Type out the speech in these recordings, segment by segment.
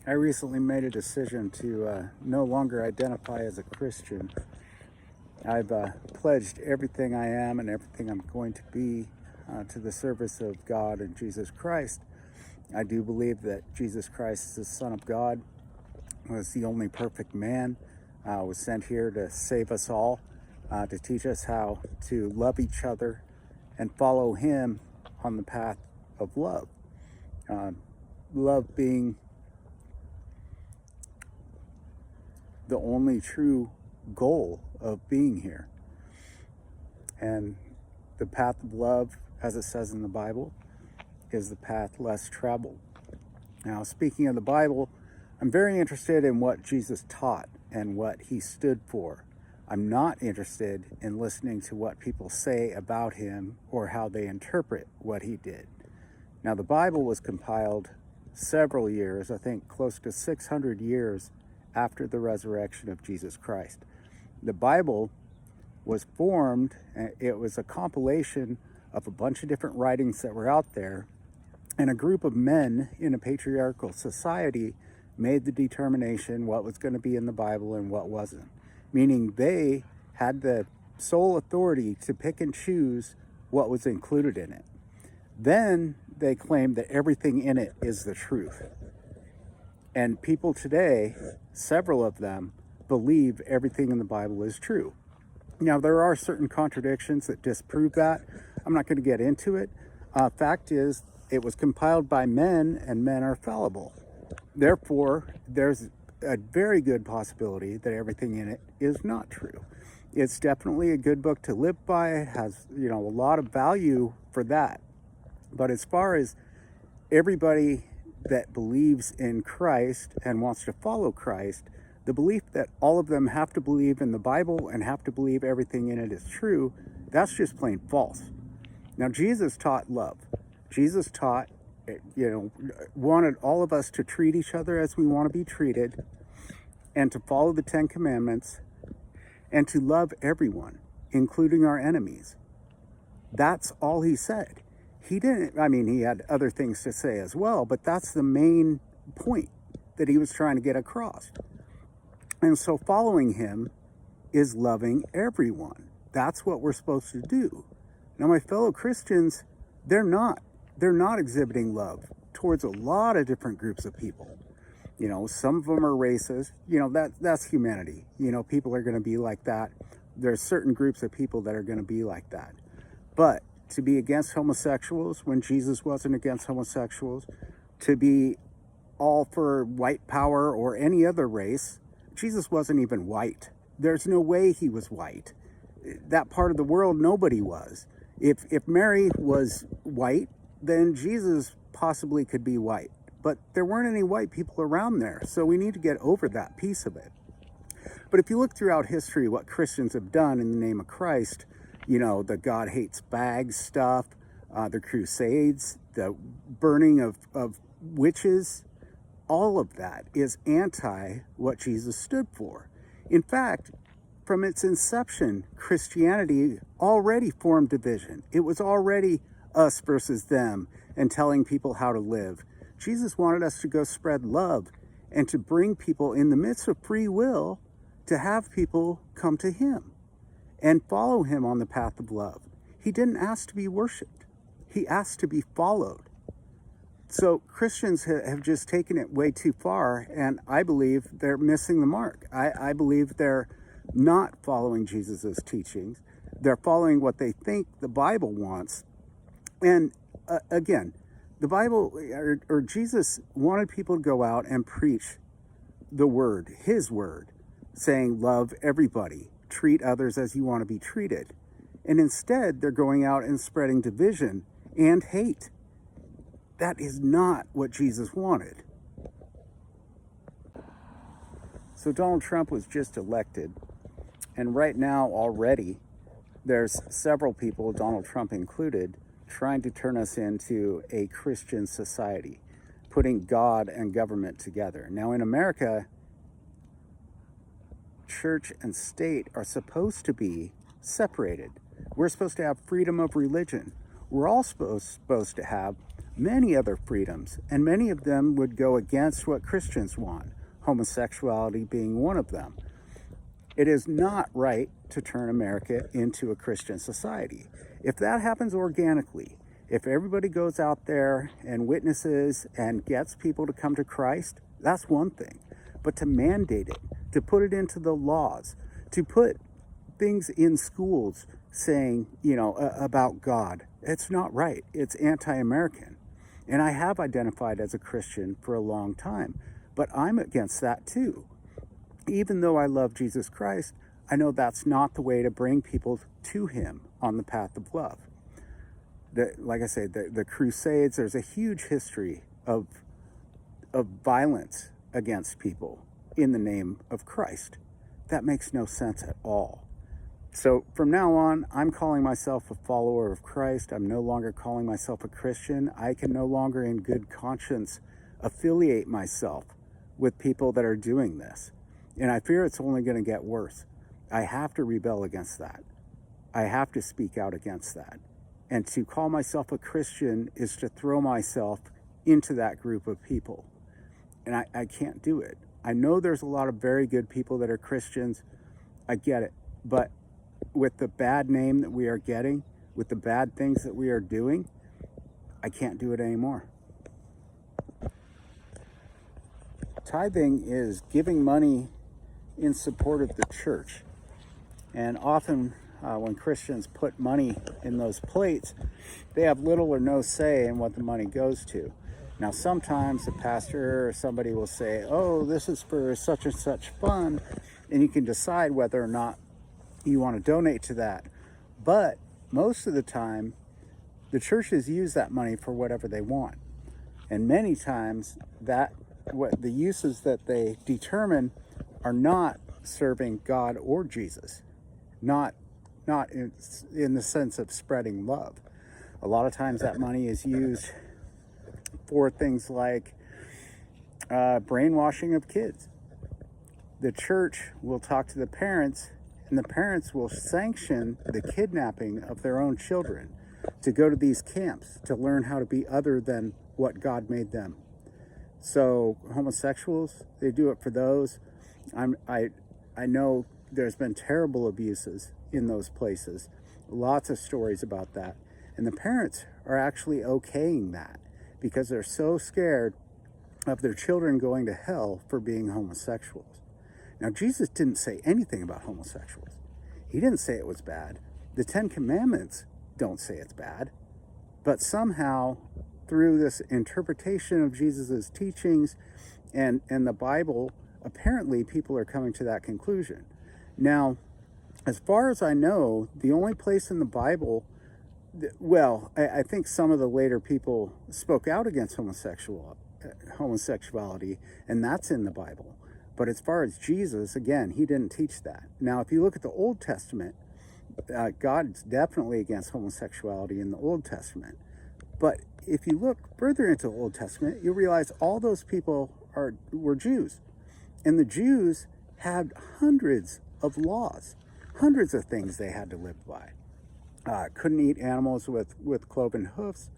I recently made a decision to no longer identify as a Christian. I've pledged everything I am and everything I'm going to be to the service of God and Jesus Christ. I do believe that Jesus Christ is the Son of God, was the only perfect man, was sent here to save us all, to teach us how to love each other and follow Him on the path of love. Love being the only true goal of being here. And the path of love, as it says in the Bible, is the path less traveled. Now, speaking of the Bible, I'm very interested in what Jesus taught and what He stood for. I'm not interested in listening to what people say about Him or how they interpret what He did. Now, the Bible was compiled several years, I think close to 600 years after the resurrection of Jesus Christ. The Bible was formed, it was a compilation of a bunch of different writings that were out there, and a group of men in a patriarchal society made the determination what was going to be in the Bible and what wasn't, meaning they had the sole authority to pick and choose what was included in it. Then they claimed that everything in it is the truth. And people today, several of them, believe everything in the Bible is true. Now, there are certain contradictions that disprove that. I'm not going to get into it. Fact is, it was compiled by men, and men are fallible. Therefore, there's a very good possibility that everything in it is not true. It's definitely a good book to live by. It has, a lot of value for that. But as far as everybody that believes in Christ and wants to follow Christ, the belief that all of them have to believe in the Bible and have to believe everything in it is true, that's just plain false. Now, Jesus taught love. Jesus taught, wanted all of us to treat each other as we want to be treated, and to follow the 10 Commandments, and to love everyone, including our enemies. That's all He said. He had other things to say as well, but that's the main point that He was trying to get across. And so following Him is loving everyone. That's what we're supposed to do. Now, my fellow Christians, they're not exhibiting love towards a lot of different groups of people. Some of them are racist. That's humanity. People are going to be like that. There's certain groups of people that are going to be like that. But to be against homosexuals when Jesus wasn't against homosexuals, to be all for white power or any other race, Jesus wasn't even white. There's no way He was white. That part of the world, nobody was. If Mary was white, then Jesus possibly could be white. But there weren't any white people around there, so we need to get over that piece of it. But if you look throughout history, what Christians have done in the name of Christ, the God hates bags stuff, the Crusades, the burning of witches, all of that is anti what Jesus stood for. In fact, from its inception, Christianity already formed division. It was already us versus them and telling people how to live. Jesus wanted us to go spread love and to bring people in the midst of free will, to have people come to Him and follow Him on the path of love. He didn't ask to be worshiped. He asked to be followed. So Christians have just taken it way too far, and I believe they're missing the mark. I believe they're not following Jesus's teachings. They're following what they think the Bible wants. And again, the Bible, or Jesus wanted people to go out and preach the word, His word, saying, love everybody, treat others as you want to be treated. And instead, they're going out and spreading division and hate. That is not what Jesus wanted. So Donald Trump was just elected, and right now already there's several people, Donald Trump included, trying to turn us into a Christian society, putting God and government together. Now, in America, church and state are supposed to be separated. We're supposed to have freedom of religion. We're all supposed to have many other freedoms, and many of them would go against what Christians want, homosexuality being one of them. It is not right to turn America into a Christian society. If that happens organically, if everybody goes out there and witnesses and gets people to come to Christ, that's one thing. But to mandate it, to put it into the laws, to put things in schools saying, about God, it's not right. It's anti-American. And I have identified as a Christian for a long time, but I'm against that too. Even though I love Jesus Christ, I know that's not the way to bring people to him on the path of love. Like I say, the Crusades, there's a huge history of violence against people in the name of Christ. That makes no sense at all. So from now on, I'm calling myself a follower of Christ. I'm no longer calling myself a Christian. I can no longer in good conscience affiliate myself with people that are doing this. And I fear it's only going to get worse. I have to rebel against that. I have to speak out against that. And to call myself a Christian is to throw myself into that group of people. And I can't do it. I know there's a lot of very good people that are Christians. I get it. But with the bad name that we are getting, with the bad things that we are doing, I can't do it anymore. Tithing is giving money in support of the church. And often when Christians put money in those plates, they have little or no say in what the money goes to. Now, sometimes the pastor or somebody will say, oh, this is for such and such fund, and you can decide whether or not you want to donate to that. But most of the time, the churches use that money for whatever they want. And many times, what the uses that they determine are not serving God or Jesus, not in the sense of spreading love. A lot of times that money is used for things like brainwashing of kids. The church will talk to the parents, and the parents will sanction the kidnapping of their own children to go to these camps to learn how to be other than what God made them. So homosexuals, they do it for those. I know there's been terrible abuses in those places. Lots of stories about that. And the parents are actually okaying that because they're so scared of their children going to hell for being homosexuals. Now, Jesus didn't say anything about homosexuals. He didn't say it was bad. The Ten Commandments don't say it's bad. But somehow, through this interpretation of Jesus's teachings and the Bible, apparently people are coming to that conclusion. Now, as far as I know, the only place in the Bible, I think some of the later people spoke out against homosexuality, and that's in the Bible. But as far as Jesus, again, he didn't teach that. Now, if you look at the Old Testament, God's definitely against homosexuality in the Old Testament. But if you look further into the Old Testament, you'll realize all those people were Jews. And the Jews had hundreds of laws, hundreds of things they had to live by. Couldn't eat animals with cloven hoofs.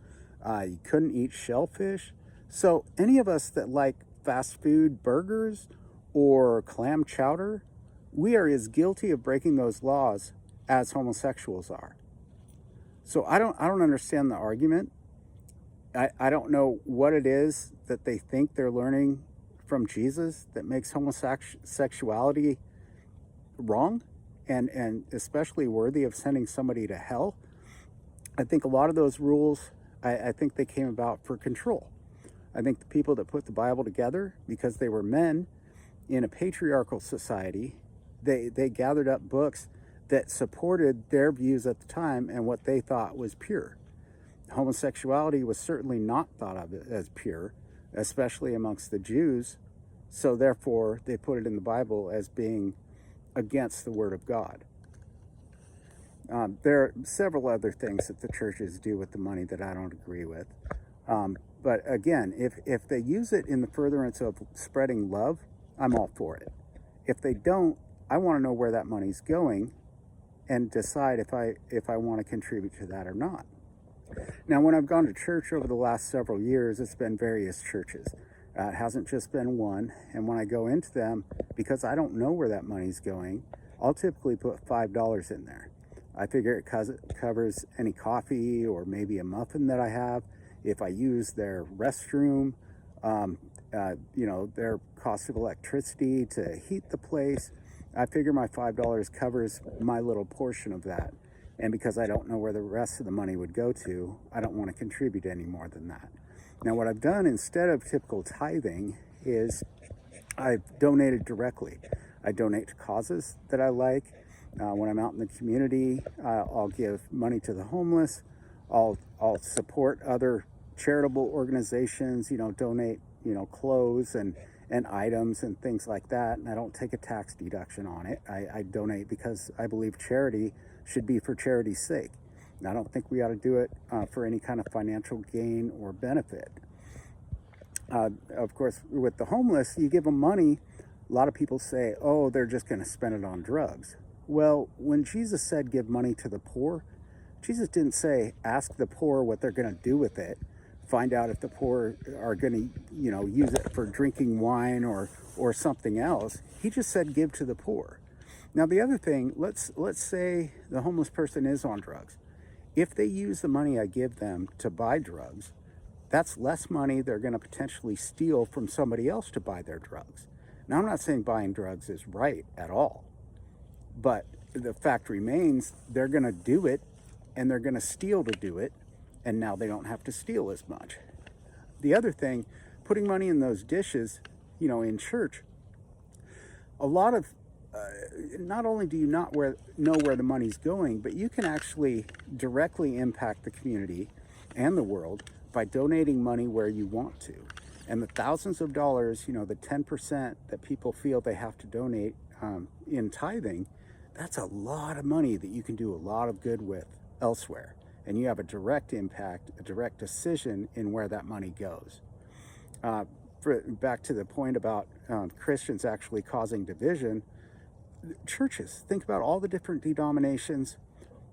You couldn't eat shellfish. So any of us that like fast food burgers or clam chowder, we are as guilty of breaking those laws as homosexuals are. So I don't understand the argument. I don't know what it is that they think they're learning from Jesus that makes homosexuality wrong and especially worthy of sending somebody to hell. I think a lot of those rules, I think they came about for control. I think the people that put the Bible together, because they were men in a patriarchal society, they gathered up books that supported their views at the time and what they thought was pure. Homosexuality was certainly not thought of as pure, especially amongst the Jews. So therefore, they put it in the Bible as being against the Word of God. There are several other things that the churches do with the money that I don't agree with. But again, if they use it in the furtherance of spreading love, I'm all for it. If they don't, I want to know where that money's going and decide if I want to contribute to that or not. Now, when I've gone to church over the last several years, it's been various churches. It hasn't just been one. And when I go into them, because I don't know where that money's going, I'll typically put $5 in there. I figure it covers any coffee or maybe a muffin that I have. If I use their restroom, their cost of electricity to heat the place, I figure my $5 covers my little portion of that. And because I don't know where the rest of the money would go to, I don't want to contribute any more than that. Now, what I've done instead of typical tithing is I've donated directly. I donate to causes that I like. When I'm out in the community, I'll give money to the homeless. I'll support other charitable organizations, donate, clothes and items and things like that. And I don't take a tax deduction on it. I donate because I believe charity should be for charity's sake. And I don't think we ought to do it for any kind of financial gain or benefit. Of course, with the homeless, you give them money. A lot of people say, oh, they're just going to spend it on drugs. Well, when Jesus said give money to the poor, Jesus didn't say ask the poor what they're going to do with it. Find out if the poor are going to, use it for drinking wine or something else. He just said give to the poor. Now, the other thing, let's say the homeless person is on drugs. If they use the money I give them to buy drugs, that's less money they're going to potentially steal from somebody else to buy their drugs. Now, I'm not saying buying drugs is right at all, but the fact remains they're going to do it and they're going to steal to do it, and now they don't have to steal as much. The other thing, putting money in those dishes, in church, a lot of, not only do you not know where the money's going, but you can actually directly impact the community and the world by donating money where you want to. And the thousands of dollars, the 10% that people feel they have to donate in tithing, that's a lot of money that you can do a lot of good with elsewhere. And you have a direct impact, a direct decision in where that money goes. Back to the point about Christians actually causing division, churches, think about all the different denominations,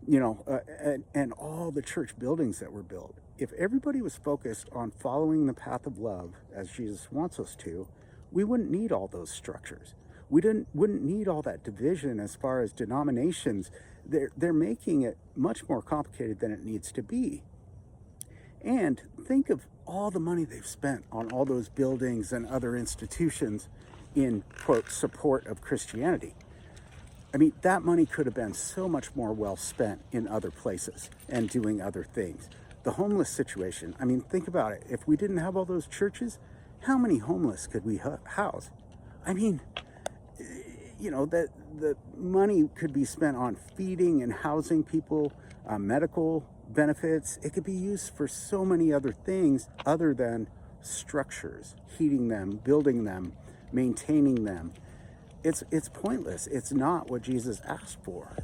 and all the church buildings that were built. If everybody was focused on following the path of love as Jesus wants us to, we wouldn't need all those structures. We wouldn't need all that division as far as denominations. They're making it much more complicated than it needs to be. And think of all the money they've spent on all those buildings and other institutions in, quote, support of Christianity. I mean, that money could have been so much more well spent in other places and doing other things. The homeless situation, I mean, think about it. If we didn't have all those churches, how many homeless could we house? I mean, the money could be spent on feeding and housing people, medical benefits. It could be used for so many other things other than structures, heating them, building them, maintaining them. It's pointless. It's not what Jesus asked for.